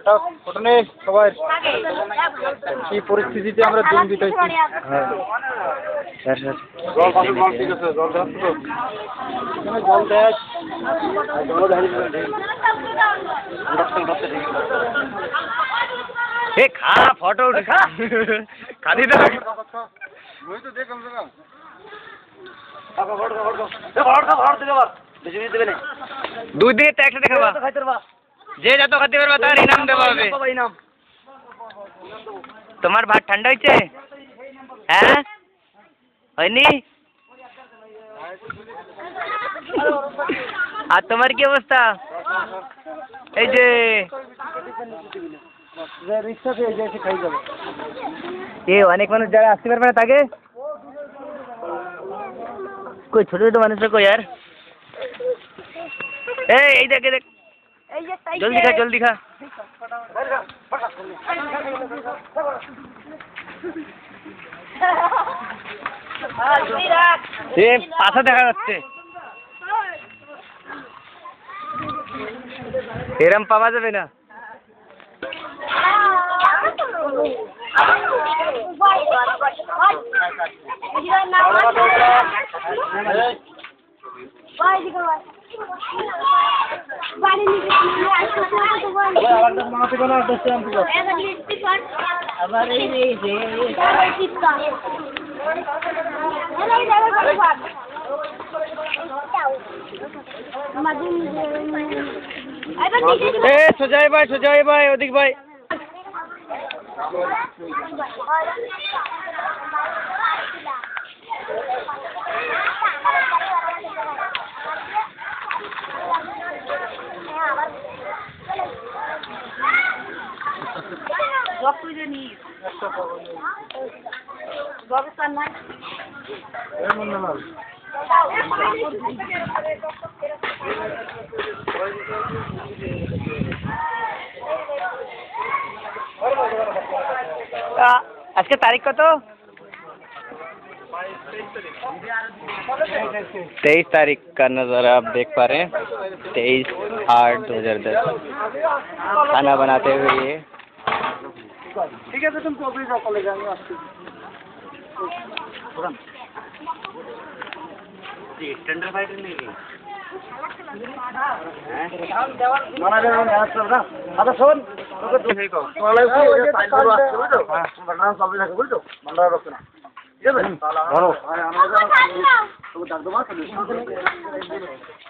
Photo নে সবাই কি পরিস্থিতিতে আমরা দিন বিতাইছি। হ্যাঁ স্যার স্যার জল ঠিক আছে জল দেন তো জল দেয় জল এ খা ফটো উঠে খা খালি না মই তো দেখলাম দেখলাম দুই দিকে একটা দেখাবা যে যত খাতে পারবা তার ইনাম দেওয়া হবে। তোমার ভাত ঠান্ডা হয়েছে? হ্যাঁ হয়নি? আর তোমার কি অবস্থা? এই যে এ অনেক মানুষ যারা আসতে পারবে না তাকে কই ছোট ছোট মানুষের কই यार এই দেখ দেখ জলদি খা জলদি খা এ পাছা দেখা যাচ্ছে এরম পাওয়া যাবে না। সোজাই ভাই ওদিক ভাই আজকে তারিখ কত? 23 तारीख का नज़ारा आप देख पा रहे हैं। 23/8/2010 खाना बनाते हुए ये ঠিক আছে তুমি অফিস চলে যাও আমি আসছি जी स्टैंडर्ड फाइटर नहीं है মানা দেন না আচ্ছা শোন তোকে তো সেই কও তোলা ওই যে সাইড গুলো আসছে বুঝছো হ্যাঁ বান্ডা সব থাকে বুঝছো বান্ডা রাখছ না ঠিক আছে বলো তুমি ডাক দাও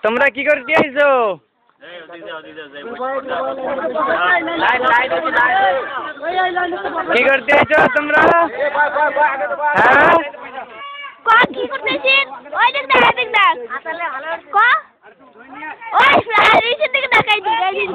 তোমরা কি করতে আইছো? কি করতে আইছো তোমরা? হ্যাঁ কি করতেছিস? ওই দেখ দেখ আসলে ভালো ক ওই ফ্লাইট এসে দিকে তাকাই দিই